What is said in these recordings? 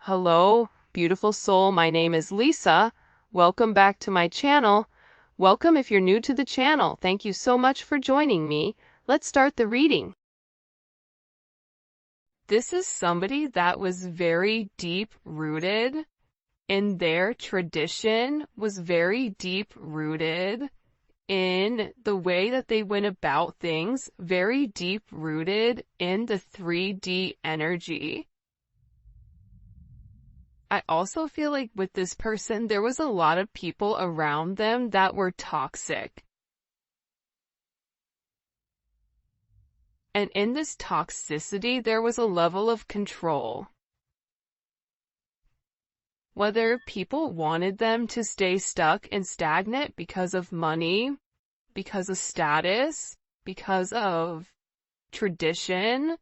Hello, beautiful soul. My name is Lisa. Welcome back to my channel. Welcome if you're new to the channel. Thank you so much for joining me. Let's start the reading. This is somebody that was very deep-rooted in their tradition, was very deep-rooted in the way that they went about things, very deep-rooted in the 3D energy. I also feel like with this person, there was a lot of people around them that were toxic. And in this toxicity, there was a level of control. Whether people wanted them to stay stuck and stagnant because of money, because of status, because of tradition,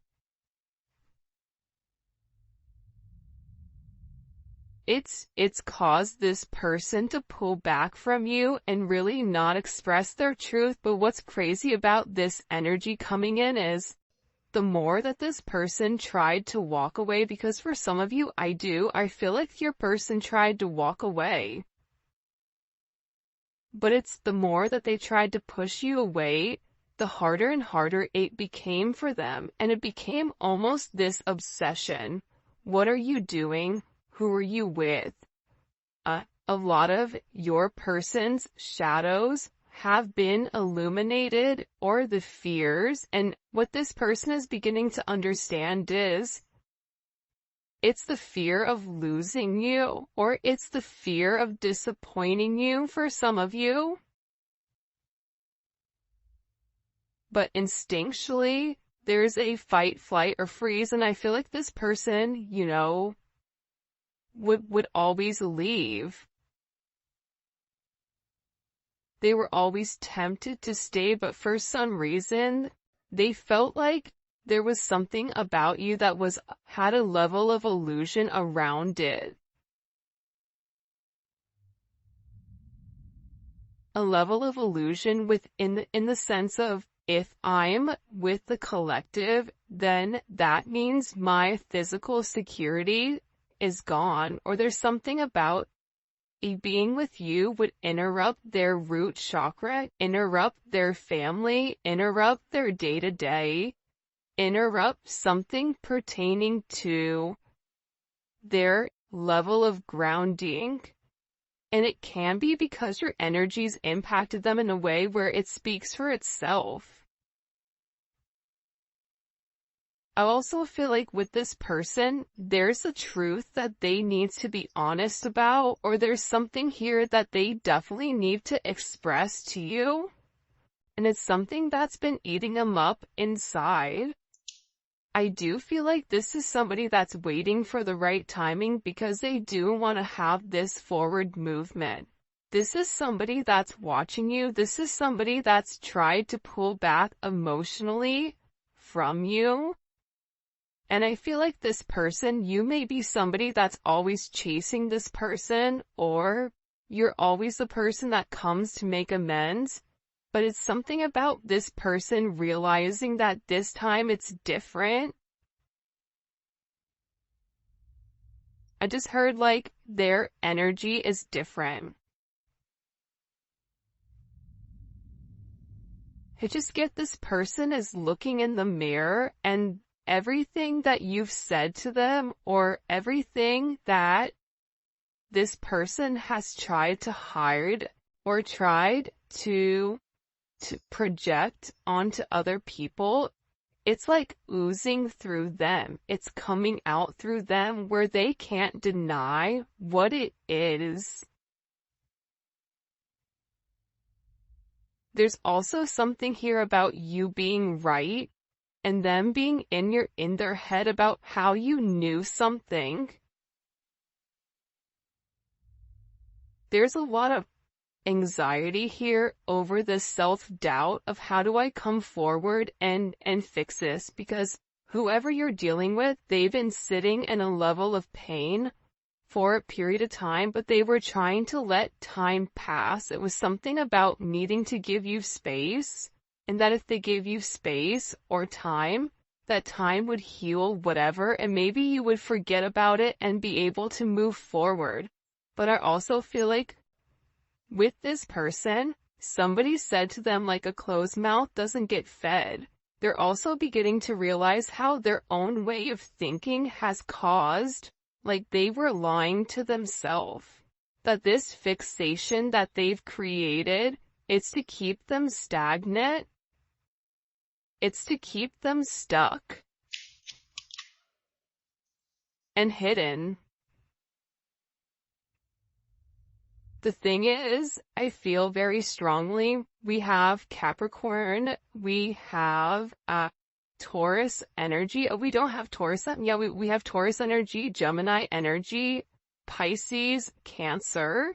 it's caused this person to pull back from you and really not express their truth. But what's crazy about this energy coming in is the more that this person tried to walk away, because for some of you, I feel like your person tried to walk away. But it's the more that they tried to push you away, the harder and harder it became for them. And it became almost this obsession. What are you doing? Who are you with? A lot of your person's shadows have been illuminated, or the fears, and what this person is beginning to understand is it's the fear of losing you, or it's the fear of disappointing you for some of you. But instinctually, there's a fight, flight, or freeze, and I feel like this person, would always leave. They were always tempted to stay, but for some reason, they felt like there was something about you that had a level of illusion around it. A level of illusion in the sense of, if I'm with the collective, then that means my physical security is gone, or there's something about being with you would interrupt their root chakra, interrupt their family, interrupt their day-to-day, interrupt something pertaining to their level of grounding. And it can be because your energies impacted them in a way where it speaks for itself. I also feel like with this person, there's a truth that they need to be honest about, or there's something here that they definitely need to express to you. And it's something that's been eating them up inside. I do feel like this is somebody that's waiting for the right timing, because they do want to have this forward movement. This is somebody that's watching you. This is somebody that's tried to pull back emotionally from you. And I feel like this person, you may be somebody that's always chasing this person, or you're always the person that comes to make amends. But it's something about this person realizing that this time it's different. I just heard like their energy is different. I just get this person is looking in the mirror, and everything that you've said to them, or everything that this person has tried to hide or tried to project onto other people, it's like oozing through them. It's coming out through them where they can't deny what it is. There's also something here about you being right and them being in their head about how you knew something. There's a lot of anxiety here over the self-doubt of how do I come forward and fix this, because whoever you're dealing with, they've been sitting in a level of pain for a period of time, but they were trying to let time pass. It was something about needing to give you space, and that if they gave you space or time, that time would heal whatever, and maybe you would forget about it and be able to move forward. But I also feel like with this person, somebody said to them like a closed mouth doesn't get fed. They're also beginning to realize how their own way of thinking has caused, like they were lying to themselves. That this fixation that they've created, it's to keep them stagnant. It's to keep them stuck and hidden. The thing is, I feel very strongly, we have Capricorn, we have Taurus energy. Oh, we don't have Taurus. Yeah, we have Taurus energy, Gemini energy, Pisces, Cancer.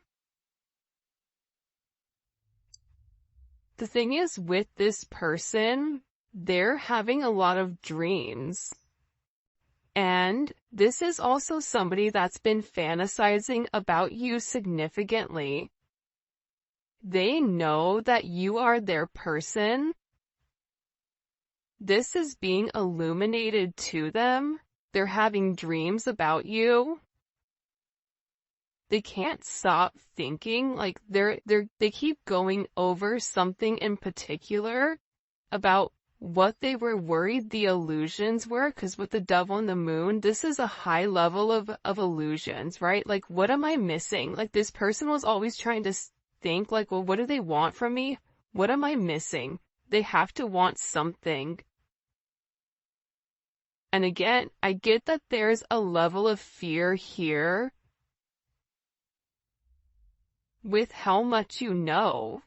The thing is, with this person, they're having a lot of dreams. And this is also somebody that's been fantasizing about you significantly. They know that you are their person. This is being illuminated to them. They're having dreams about you. They can't stop thinking, like they keep going over something in particular about what they were worried the illusions were, because with the devil and the moon, this is a high level of illusions, right? Like, what am I missing? Like, this person was always trying to think, like, well, what do they want from me? What am I missing? They have to want something. And again, I get that there's a level of fear here with how much you know.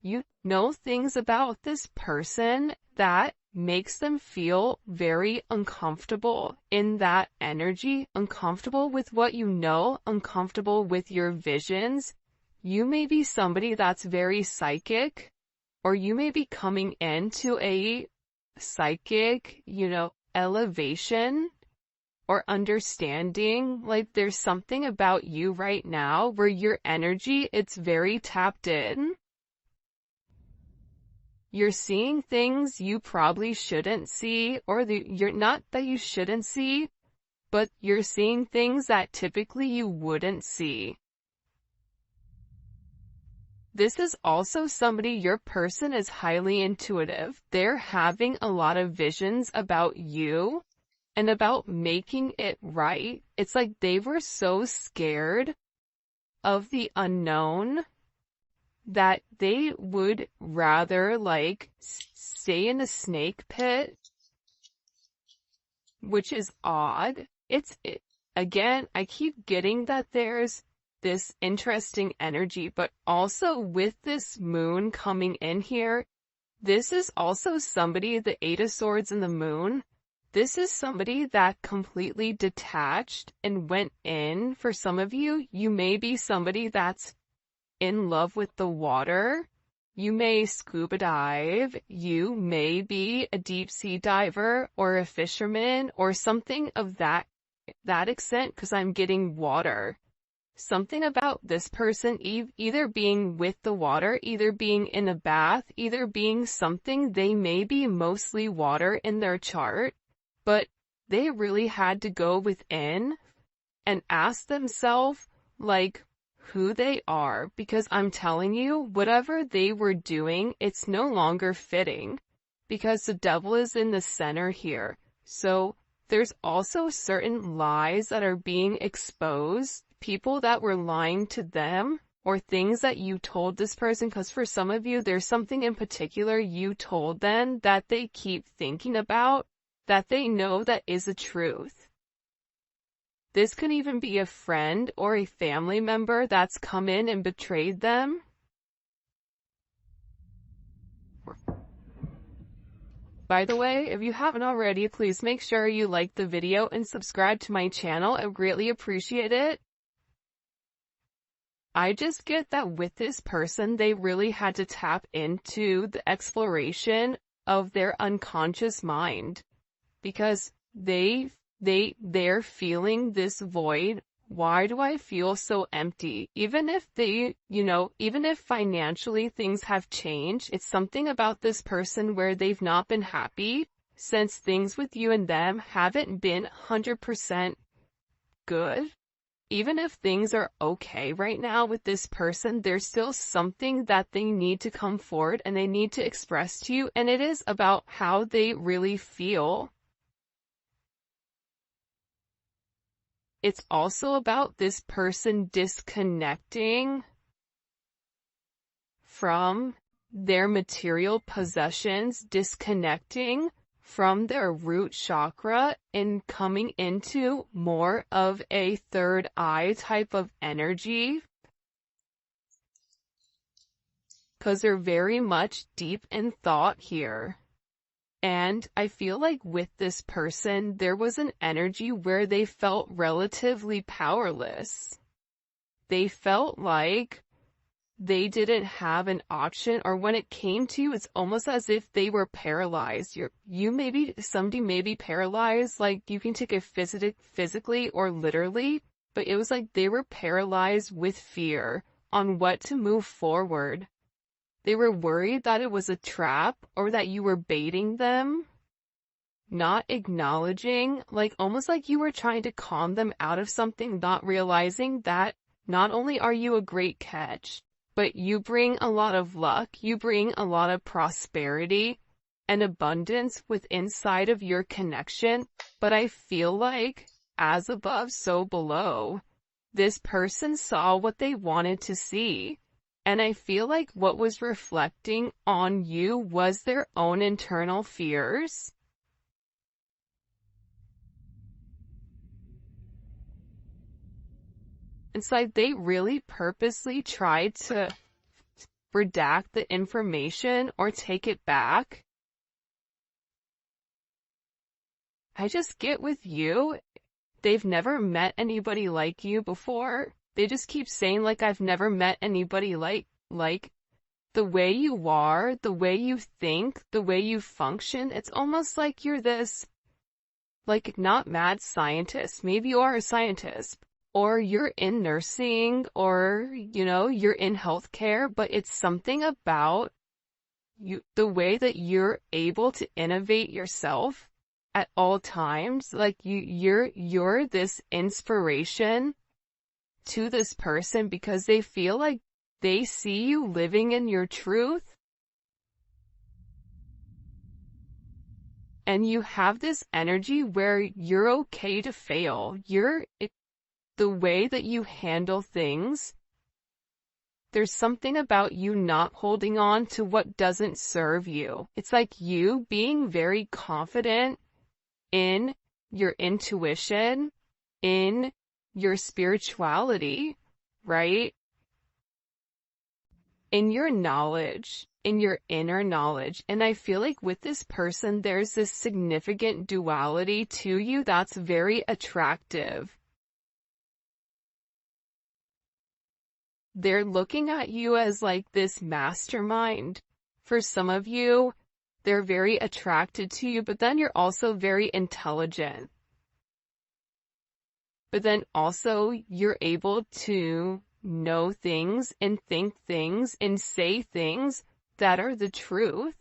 You know things about this person that makes them feel very uncomfortable in that energy, uncomfortable with what you know, uncomfortable with your visions. You may be somebody that's very psychic, or you may be coming into a psychic, elevation or understanding. Like, there's something about you right now where your energy, it's very tapped in. You're seeing things you probably shouldn't see, or you're not that you shouldn't see, but you're seeing things that typically you wouldn't see. This is also somebody, your person is highly intuitive. They're having a lot of visions about you and about making it right. It's like they were so scared of the unknown that they would rather like stay in a snake pit, which is odd. Again, I keep getting that there's this interesting energy, but also with this moon coming in here, this is also somebody, the Eight of Swords and the moon, this is somebody that completely detached and went in. For some of you, you may be somebody that's in love with the water. You may scuba dive. You may be a deep sea diver or a fisherman or something of that extent, because I'm getting water. Something about this person either being with the water, either being in a bath, either being something. They may be mostly water in their chart, but they really had to go within and ask themselves, like, who they are, because I'm telling you, whatever they were doing, it's no longer fitting, because the devil is in the center here. So there's also certain lies that are being exposed, people that were lying to them, or things that you told this person, because for some of you, there's something in particular you told them that they keep thinking about, that they know that is a truth. This could even be a friend or a family member that's come in and betrayed them. By the way, if you haven't already, please make sure you like the video and subscribe to my channel. I greatly appreciate it. I just get that with this person, they really had to tap into the exploration of their unconscious mind, because they're feeling this void why do I feel so empty? Even if even if financially things have changed, it's something about this person where they've not been happy since things with you and them haven't been 100% good. Even if things are okay right now with this person, there's still something that they need to come forward and they need to express to you, and it is about how they really feel. It's also about this person disconnecting from their material possessions, disconnecting from their root chakra and coming into more of a third eye type of energy. Because they're very much deep in thought here. And I feel like with this person, there was an energy where they felt relatively powerless. They felt like they didn't have an option, or when it came to you, it's almost as if they were paralyzed. Somebody may be paralyzed, like you can take it physically or literally, but it was like they were paralyzed with fear on what to move forward. They were worried that it was a trap or that you were baiting them, not acknowledging, like almost like you were trying to calm them out of something, not realizing that not only are you a great catch, but you bring a lot of luck, you bring a lot of prosperity and abundance with inside of your connection. But I feel like, as above, so below, this person saw what they wanted to see. And I feel like what was reflecting on you was their own internal fears. It's like they really purposely tried to redact the information or take it back. I just get with you, they've never met anybody like you before. They just keep saying, like, I've never met anybody like the way you are, the way you think, the way you function. It's almost like you're this, like, not mad scientist. Maybe you are a scientist, or you're in nursing, or, you're in healthcare, but it's something about you, the way that you're able to innovate yourself at all times. Like you're this inspiration to this person because they feel like they see you living in your truth. And you have this energy where you're okay to fail. The way that you handle things, there's something about you not holding on to what doesn't serve you. It's like you being very confident in your intuition, in your spirituality, right? In your knowledge, in your inner knowledge. And I feel like with this person, there's this significant duality to you that's very attractive. They're looking at you as like this mastermind. For some of you, they're very attracted to you, but then you're also very intelligent. But then also you're able to know things and think things and say things that are the truth.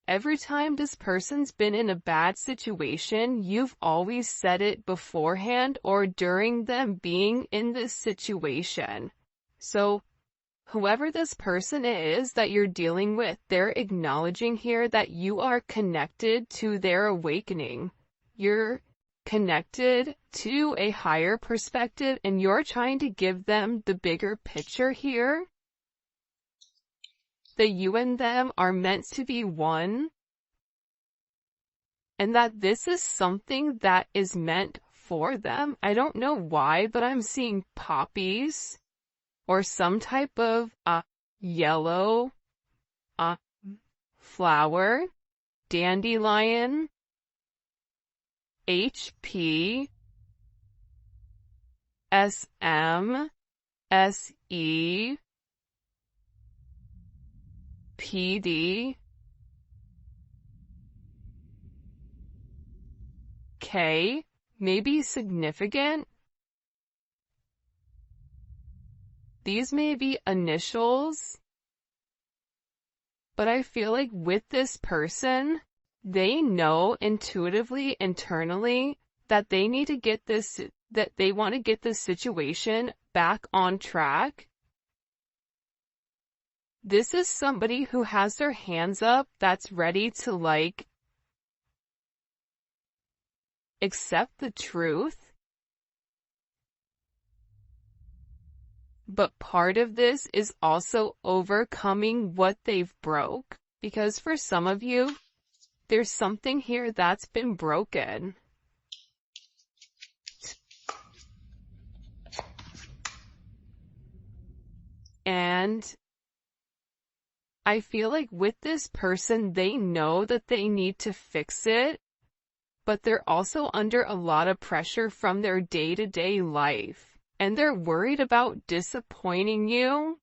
Every time this person's been in a bad situation, you've always said it beforehand or during them being in this situation. So whoever this person is that you're dealing with, they're acknowledging here that you are connected to their awakening. You're connected to a higher perspective and you're trying to give them the bigger picture here. That you and them are meant to be one. And that this is something that is meant for them. I don't know why, but I'm seeing poppies or some type of yellow flower, dandelion, HP, SM, SE, PD, K, may be significant. These may be initials. But I feel like with this person, they know intuitively, internally, that they need to get this, that they want to get this situation back on track. This is somebody who has their hands up, that's ready to like accept the truth. But part of this is also overcoming what they've broke. Because for some of you, there's something here that's been broken. And I feel like with this person, they know that they need to fix it, but they're also under a lot of pressure from their day-to-day life, and they're worried about disappointing you.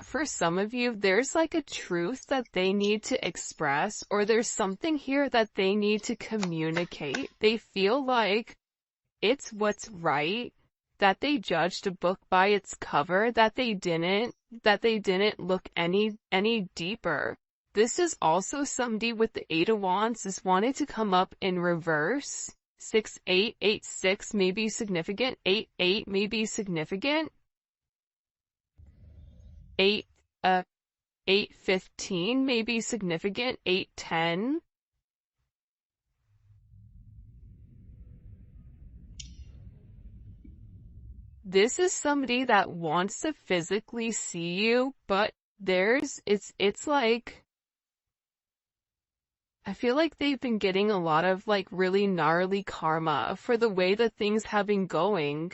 For some of you, there's like a truth that they need to express, or there's something here that they need to communicate. They feel like it's what's right, that they judged a book by its cover, that they didn't look any deeper. This is also somebody with the 8 of Wands is wanting to come up in reverse. 6-8, 8-6 may be significant. 8-8 may be significant. 8-15 may be significant. 8-10. This is somebody that wants to physically see you, but it's like, I feel like they've been getting a lot of like really gnarly karma for the way that things have been going.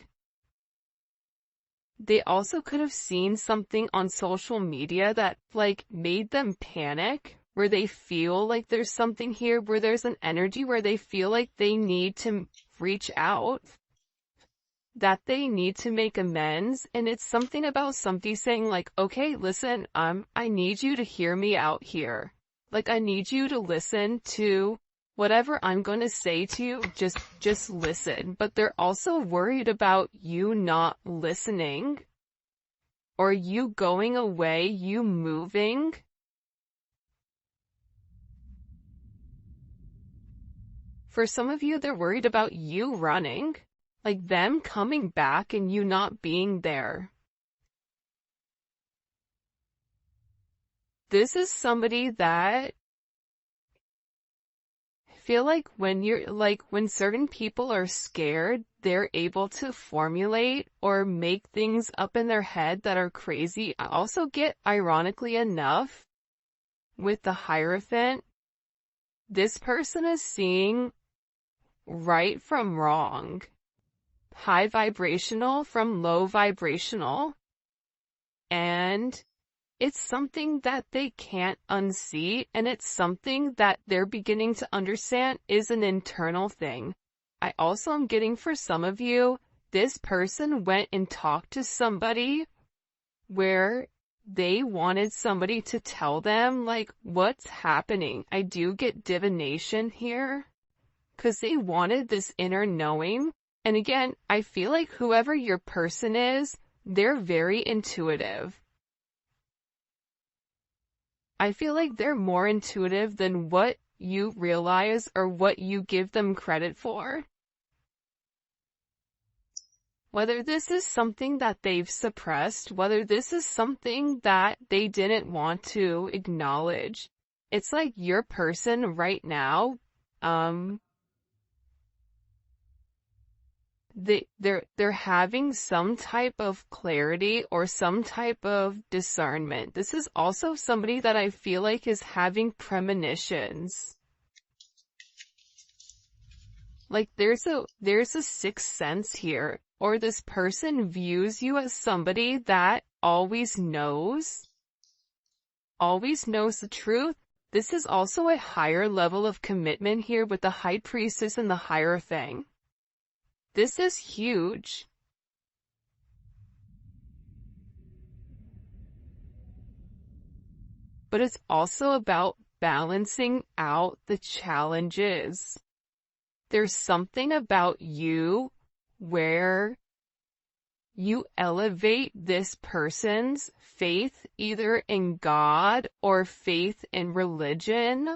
They also could have seen something on social media that like made them panic, where they feel like there's something here, where there's an energy where they feel like they need to reach out, that they need to make amends. And it's something about somebody saying like, okay, listen, I need you to hear me out here. Like, I need you to listen to whatever I'm going to say to you. Just listen. But they're also worried about you not listening, or you going away, you moving. For some of you, they're worried about you running. Like them coming back and you not being there. This is somebody that I feel like when certain people are scared, they're able to formulate or make things up in their head that are crazy. I also get, ironically enough, with the Hierophant, this person is seeing right from wrong. High vibrational from low vibrational, and it's something that they can't unsee, and it's something that they're beginning to understand is an internal thing. I also am getting, for some of you, this person went and talked to somebody where they wanted somebody to tell them like what's happening. I do get divination here, because they wanted this inner knowing. And again, I feel like whoever your person is, they're very intuitive. I feel like they're more intuitive than what you realize or what you give them credit for. Whether this is something that they've suppressed, whether this is something that they didn't want to acknowledge. It's like your person right now, they're having some type of clarity or some type of discernment. This is also somebody that I feel like is having premonitions. Like there's a sixth sense here, or this person views you as somebody that always knows the truth. This is also a higher level of commitment here with the High Priestess and the Hierophant. This is huge. But it's also about balancing out the challenges. There's something about you where you elevate this person's faith either in God or faith in religion,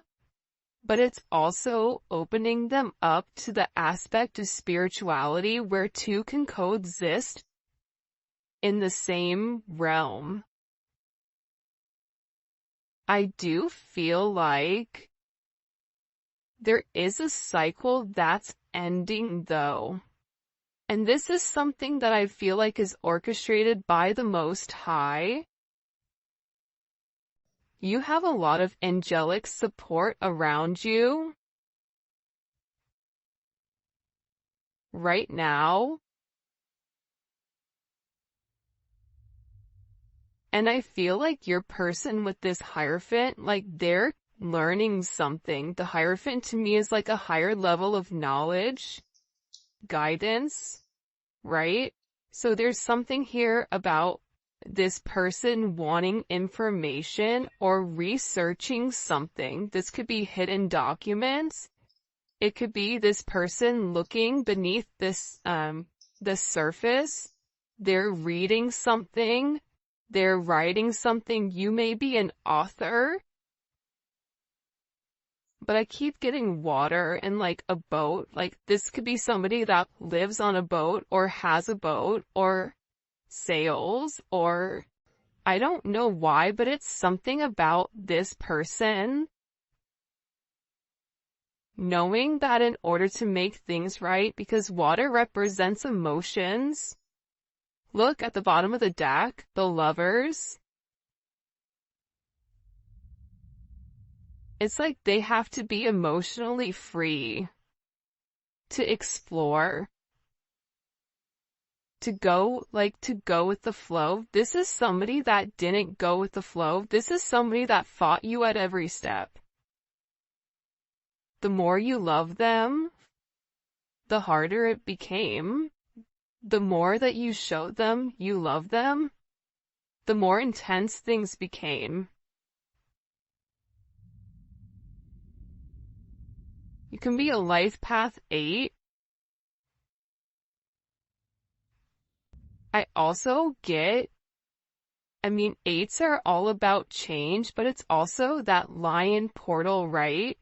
but it's also opening them up to the aspect of spirituality where two can coexist in the same realm. I do feel like there is a cycle that's ending though. And this is something that I feel like is orchestrated by the Most High. You have a lot of angelic support around you right now. And I feel like your person with this Hierophant, like they're learning something. The Hierophant to me is like a higher level of knowledge, guidance, right? So there's something here about this person wanting information or researching something. This could be hidden documents. It could be this person looking beneath this, the surface. They're reading something. They're writing something. You may be an author. But I keep getting water and like a boat. Like this could be somebody that lives on a boat or has a boat or sails, or I don't know why, but it's something about this person knowing that in order to make things right, because water represents emotions. Look at the bottom of the deck, the Lovers. It's like they have to be emotionally free to explore, to go with the flow. This is somebody that didn't go with the flow. This is somebody that fought you at every step. The more you love them, the harder it became. The more that you showed them you love them, the more intense things became. You can be a life path 8. I also get, 8s are all about change, but it's also that lion portal, right?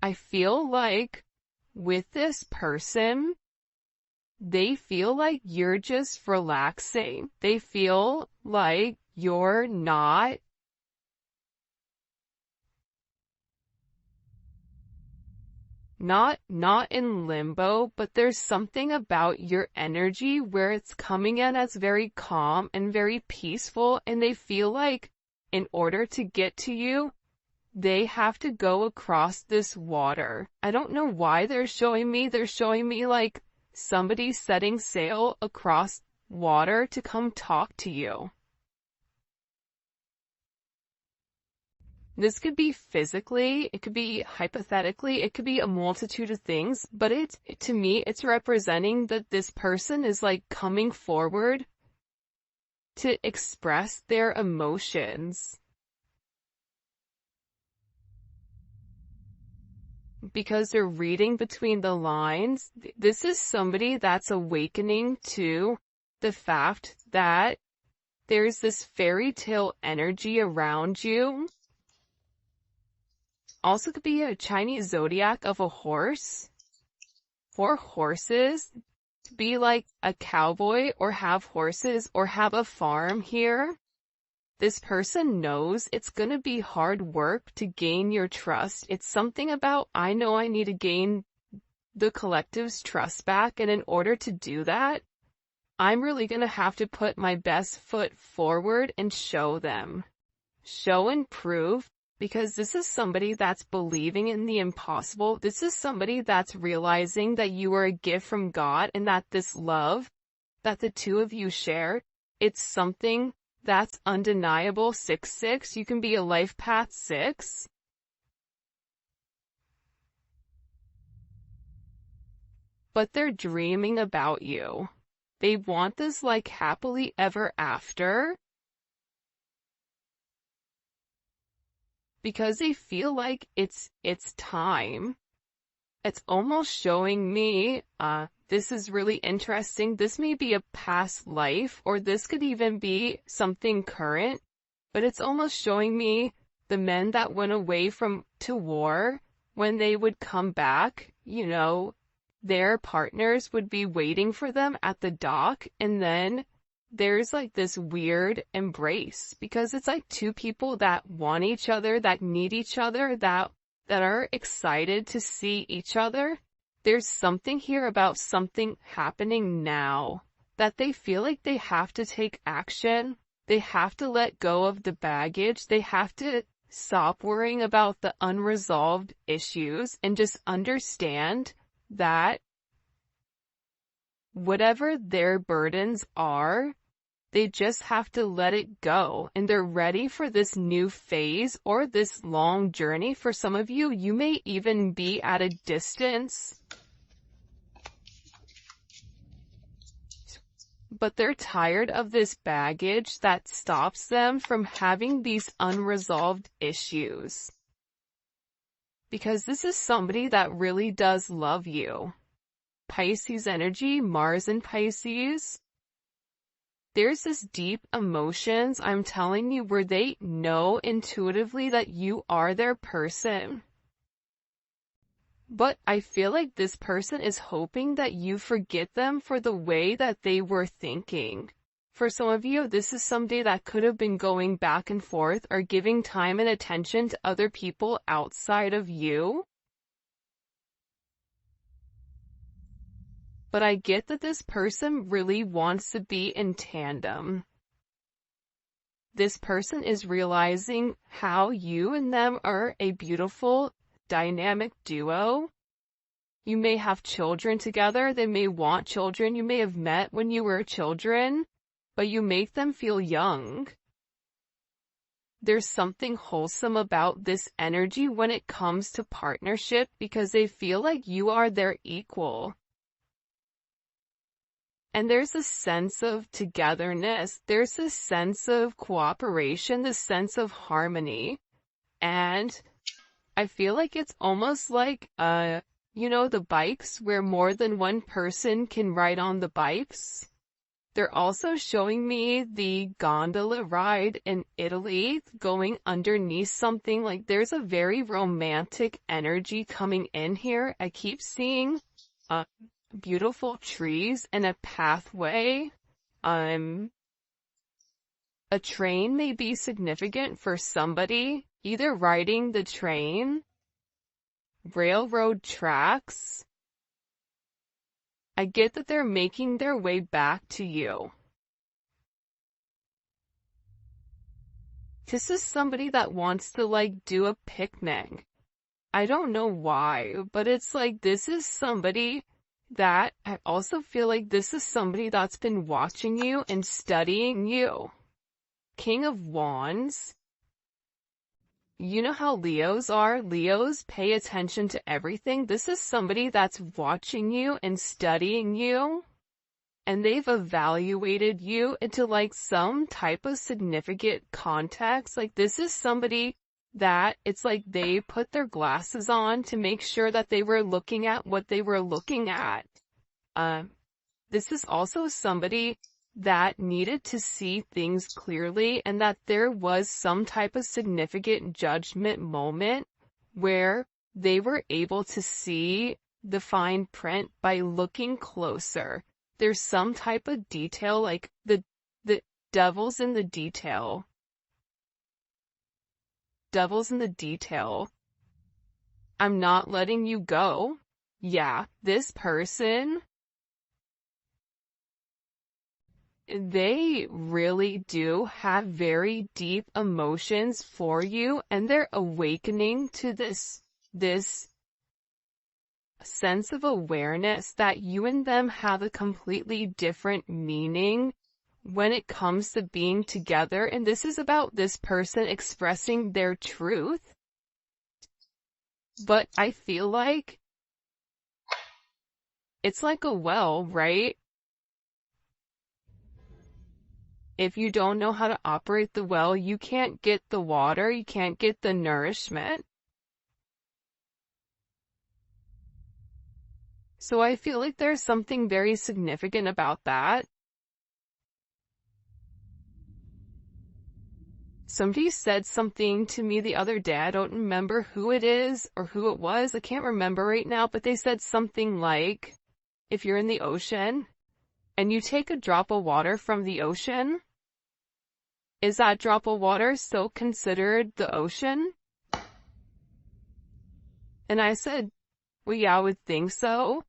I feel like with this person, they feel like you're just relaxing. They feel like you're not in limbo, but there's something about your energy where it's coming in as very calm and very peaceful, and they feel like in order to get to you, they have to go across this water. I don't know why they're showing me like somebody setting sail across water to come talk to you. This could be physically, it could be hypothetically, it could be a multitude of things, but to me, it's representing that this person is like coming forward to express their emotions. Because they're reading between the lines. This is somebody that's awakening to the fact that there's this fairy tale energy around you. Also could be a Chinese zodiac of a horse. 4 horses. To be like a cowboy or have horses or have a farm here. This person knows it's gonna be hard work to gain your trust. It's something about, I know I need to gain the collective's trust back, and in order to do that, I'm really gonna have to put my best foot forward and show them. Show and prove, because this is somebody that's believing in the impossible. This is somebody that's realizing that you are a gift from God and that this love that the two of you share, it's something that's undeniable. 6-6, you can be a life path 6. But they're dreaming about you. They want this like happily ever after. because they feel like it's time. It's almost showing me, this is really interesting. This may be a past life, or this could even be something current, but it's almost showing me the men that went away to war, when they would come back, you know, their partners would be waiting for them at the dock, and then there's like this weird embrace, because it's like two people that want each other, that need each other, that are excited to see each other. There's something here about something happening now, that they feel like they have to take action. They have to let go of the baggage. They have to stop worrying about the unresolved issues and just understand that whatever their burdens are, they just have to let it go, and they're ready for this new phase or this long journey. For some of you, you may even be at a distance, but they're tired of this baggage that stops them from having these unresolved issues. Because this is somebody that really does love you. Pisces energy, Mars in Pisces. There's this deep emotions, I'm telling you, where they know intuitively that you are their person. But I feel like this person is hoping that you forget them for the way that they were thinking. For some of you, this is somebody that could have been going back and forth or giving time and attention to other people outside of you. But I get that this person really wants to be in tandem. This person is realizing how you and them are a beautiful, dynamic duo. You may have children together. They may want children. You may have met when you were children, but you make them feel young. There's something wholesome about this energy when it comes to partnership, because they feel like you are their equal. And there's a sense of togetherness. There's a sense of cooperation, this sense of harmony. And I feel like it's almost like, you know, the bikes where more than one person can ride on the bikes. They're also showing me the gondola ride in Italy, going underneath something. Like there's a very romantic energy coming in here. I keep seeing, beautiful trees and a pathway. A train may be significant for somebody, either riding the train, railroad tracks. I get that they're making their way back to you. This is somebody that wants to like do a picnic. I don't know why, but it's like this is somebody that I also feel like this is somebody that's been watching you and studying you. King of Wands. You know how Leos are? Leos pay attention to everything. This is somebody that's watching you and studying you, and they've evaluated you into like some type of significant context. Like this is somebody that it's like they put their glasses on to make sure that they were looking at what they were looking at. This is also somebody that needed to see things clearly, and that there was some type of significant judgment moment where they were able to see the fine print by looking closer. There's some type of detail, like the devil's in the detail. Devil's in the detail. I'm not letting you go. Yeah, this person, they really do have very deep emotions for you, and they're awakening to this sense of awareness that you and them have a completely different meaning when it comes to being together. And this is about this person expressing their truth. But I feel like it's like a well, right? if you don't know how to operate the well, you can't get the water, you can't get the nourishment. So I feel like there's something very significant about that. Somebody said something to me the other day. I don't remember who it is or who it was. I can't remember right now, but they said something like, if you're in the ocean and you take a drop of water from the ocean, is that drop of water still considered the ocean? And I said, well, yeah, I would think so.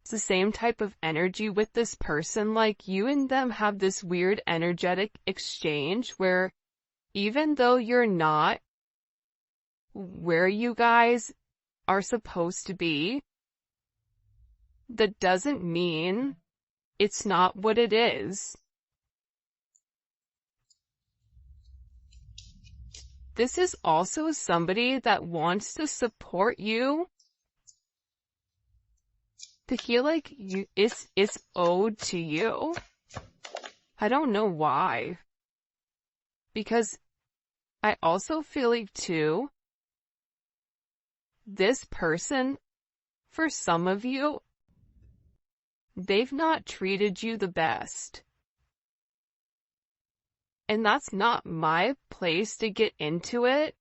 It's the same type of energy with this person. Like, you and them have this weird energetic exchange where even though you're not where you guys are supposed to be, that doesn't mean it's not what it is. This is also somebody that wants to support you, to feel like it's owed to you. I don't know why. Because I also feel like too, this person, for some of you, they've not treated you the best. And that's not my place to get into it,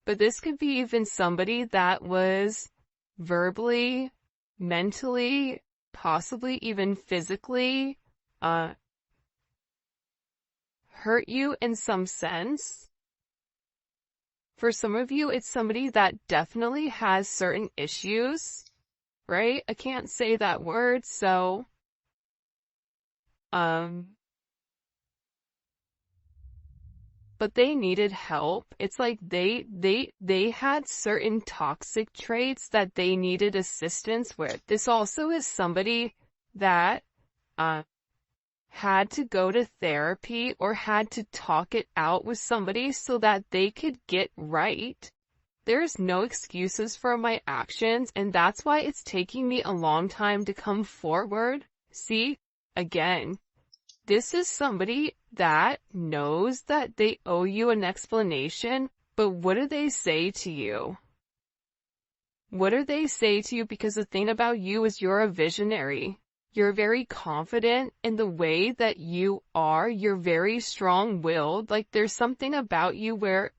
but this could be even somebody that was verbally, mentally, possibly even physically, hurt you in some sense. For some of you, it's somebody that definitely has certain issues, right? I can't say that word, so, but they needed help. It's like they had certain toxic traits that they needed assistance with. This also is somebody that, had to go to therapy or had to talk it out with somebody so that they could get right. There's no excuses for my actions, and that's why it's taking me a long time to come forward. See, again, this is somebody that knows that they owe you an explanation, but what do they say to you? What do they say to you? Because the thing about you is you're a visionary. You're very confident in the way that you are. You're very strong-willed. Like, there's something about you where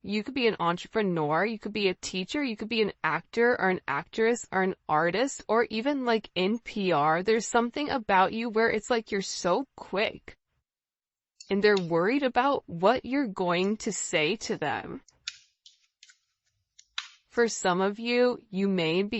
you could be an entrepreneur, you could be a teacher, you could be an actor or an actress or an artist, or even like in PR. There's something about you where it's like you're so quick and they're worried about what you're going to say to them. For some of you, you may be